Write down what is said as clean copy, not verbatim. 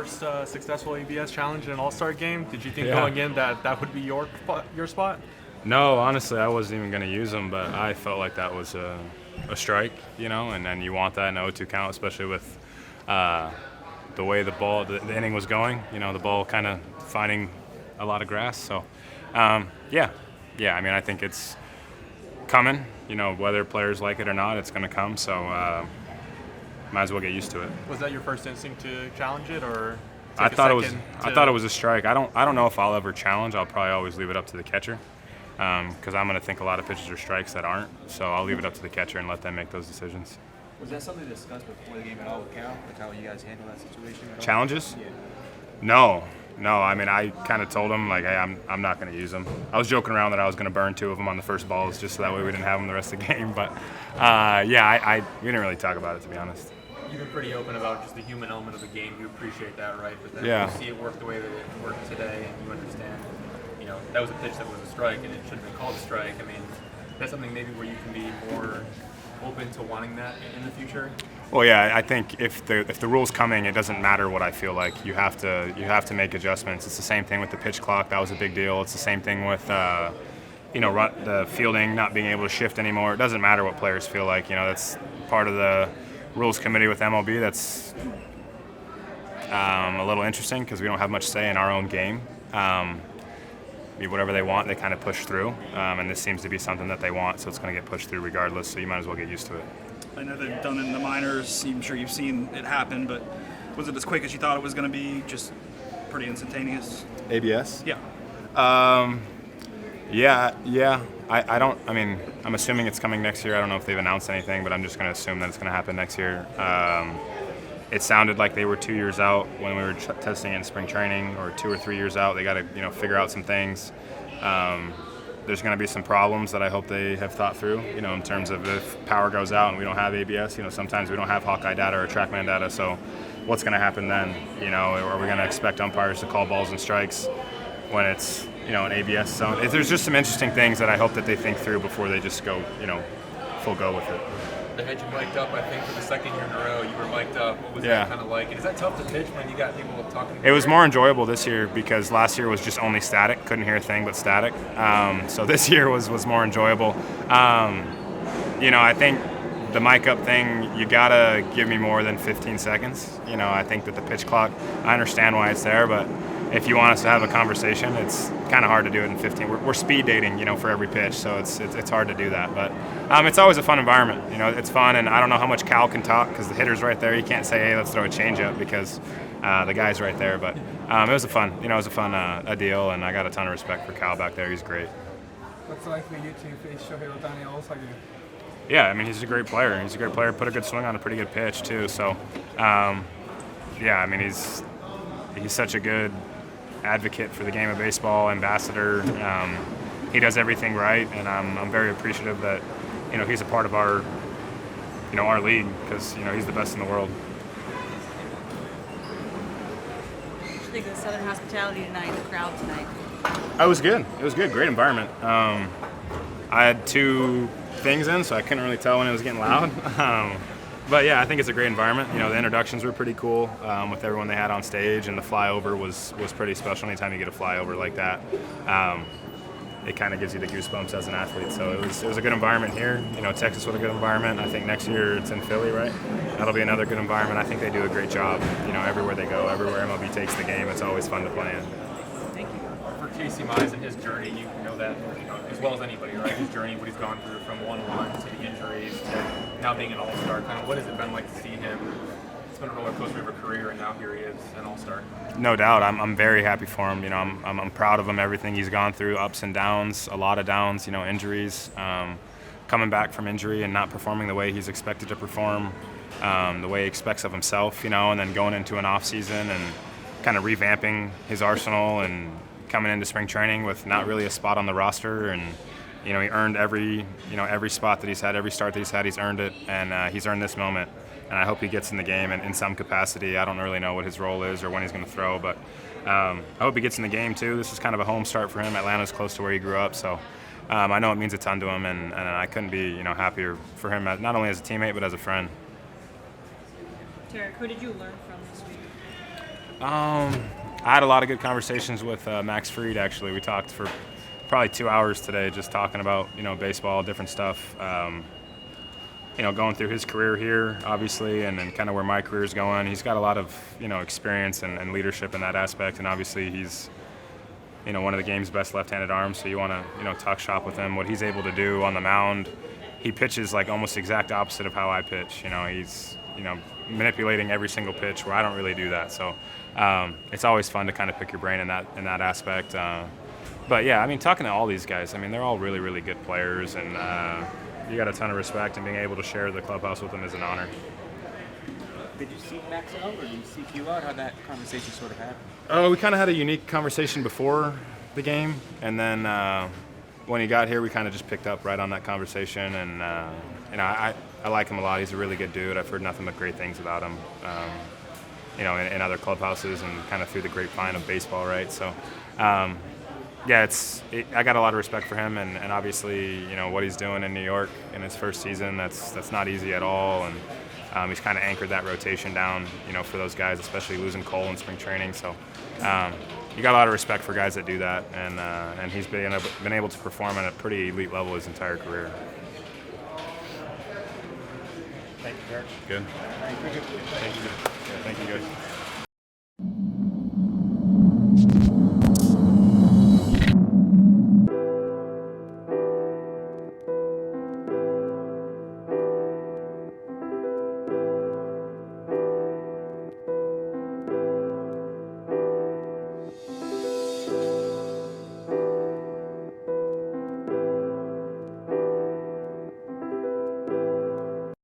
first successful ABS challenge in an All-Star game. Did you think Yeah. going in that would be your spot? No, honestly, I wasn't even going to use them, but I felt like that was a strike, and then you want that in an 0-2 count, especially with the way the inning was going, the ball kind of finding a lot of grass. So, yeah, I mean, I think it's coming, whether players like it or not, it's going to come. So, might as well get used to it. Was that your first instinct to challenge it, or I thought it was a strike. I don't know if I'll ever challenge. I'll probably always leave it up to the catcher. Because I'm going to think a lot of pitches are strikes that aren't. So I'll leave it up to the catcher and let them make those decisions. Was that something discussed before the game at all with Cal? Like how you guys handle that situation at all? Challenges? Yeah. No. I mean, I kind of told him, like, hey, I'm not going to use them. I was joking around that I was going to burn 2 of them on the first balls just so that way we didn't have them the rest of the game. But, we didn't really talk about it, to be honest. You've been pretty open about just the human element of the game. You appreciate that, right? But then Yeah. you see it work the way that it worked today, and you understand, that was a pitch that was a strike, and it should have been called a strike. I mean, that's something maybe where you can be more open to wanting that in the future. Well, yeah, I think if the rule's coming, it doesn't matter what I feel like. You have to make adjustments. It's the same thing with the pitch clock. That was a big deal. It's the same thing with the fielding not being able to shift anymore. It doesn't matter what players feel like. That's part of the rules committee with MLB. That's a little interesting because we don't have much say in our own game. Whatever they want, they kind of push through, and this seems to be something that they want, so it's going to get pushed through regardless, so you might as well get used to it. I know they've done it in the minors. I'm sure you've seen it happen, but was it as quick as you thought it was going to be, just pretty instantaneous? ABS? Yeah. Yeah. I'm assuming it's coming next year. I don't know if they've announced anything, but I'm just going to assume that it's going to happen next year. It sounded like they were 2 years out when we were testing it in spring training, or 2 or 3 years out. They got to, figure out some things. There's going to be some problems that I hope they have thought through, in terms of if power goes out and we don't have ABS. Sometimes we don't have Hawkeye data or TrackMan data. So what's going to happen then? Are we going to expect umpires to call balls and strikes when it's, an ABS zone? There's just some interesting things that I hope that they think through before they just go, full go with it. They had you mic'd up, I think, for the second year in a row. You were mic'd up. What was Yeah. that kind of like? And is that tough to pitch when you got people talking? It was more enjoyable this year because last year was just only static. Couldn't hear a thing but static. So this year was more enjoyable. I think the mic up thing, you got to give me more than 15 seconds. I think that the pitch clock, I understand why it's there, but if you want us to have a conversation, it's kind of hard to do it in 15. We're speed dating, for every pitch, so it's hard to do that. But it's always a fun environment. It's fun, and I don't know how much Cal can talk because the hitter's right there. You can't say, hey, let's throw a changeup because the guy's right there. But it was a fun a deal, and I got a ton of respect for Cal back there. He's great. What's it like for you to face Shohei Ohtani All-Star game? Yeah, I mean, he's a great player. He's a great player. Put a good swing on a pretty good pitch too. So, I mean, he's such a good advocate for the game of baseball, ambassador. He does everything right, and I'm very appreciative that he's a part of our our league because he's the best in the world. What did you think of the Southern hospitality tonight, the crowd tonight? It was good. Great environment. I had 2 things in, so I couldn't really tell when it was getting loud. But yeah, I think it's a great environment. The introductions were pretty cool with everyone they had on stage, and the flyover was pretty special. Anytime you get a flyover like that, it kind of gives you the goosebumps as an athlete. So it was a good environment here. Texas was a good environment. I think next year it's in Philly, right? That'll be another good environment. I think they do a great job. Everywhere they go, everywhere MLB takes the game, it's always fun to play in. Thank you. For Casey Mize and his journey, you know that as well as anybody, right? His journey, what he's gone through from 1-1 to the injuries to now being an all-star. Kind of what has it been like to see him? It's been a roller coaster of a career, and now here he is, an all-star. No doubt, I'm very happy for him. I'm proud of him. Everything he's gone through, ups and downs, a lot of downs. Injuries, coming back from injury and not performing the way he's expected to perform, the way he expects of himself. And then going into an off season and kind of revamping his arsenal and coming into spring training with not really a spot on the roster, and he earned every spot that he's had, every start that he's had, he's earned it, and he's earned this moment. And I hope he gets in the game in some capacity. I don't really know what his role is or when he's going to throw, but I hope he gets in the game too. This is kind of a home start for him. Atlanta's close to where he grew up, so I know it means a ton to him, and I couldn't be happier for him, not only as a teammate but as a friend. Tarik, who did you learn from this week? I had a lot of good conversations with Max Fried, actually. We talked for probably 2 hours today just talking about, baseball, different stuff. Going through his career here, obviously, and then kind of where my career is going. He's got a lot of, experience and leadership in that aspect, and obviously he's, one of the game's best left-handed arms, so you want to, talk shop with him. What he's able to do on the mound, he pitches like almost exact opposite of how I pitch. He's, manipulating every single pitch where I don't really do that. So it's always fun to kind of pick your brain in that aspect. But yeah, I mean, talking to all these guys, I mean, they're all really, really good players, and you got a ton of respect, and being able to share the clubhouse with them is an honor. Did you seek Max out or did you seek you out? How'd that conversation sort of happen? We kind of had a unique conversation before the game, and then when he got here, we kind of just picked up right on that conversation, and I like him a lot. He's a really good dude. I've heard nothing but great things about him, in other clubhouses and kind of through the grapevine of baseball, right? So, yeah, I got a lot of respect for him, and obviously, what he's doing in New York in his first season, that's not easy at all, and he's kind of anchored that rotation down, for those guys, especially losing Cole in spring training. So, you got a lot of respect for guys that do that, and he's been able to perform at a pretty elite level his entire career. Thank you, Tarik. Good. Thank you. Thank you. Yeah, thank you, guys.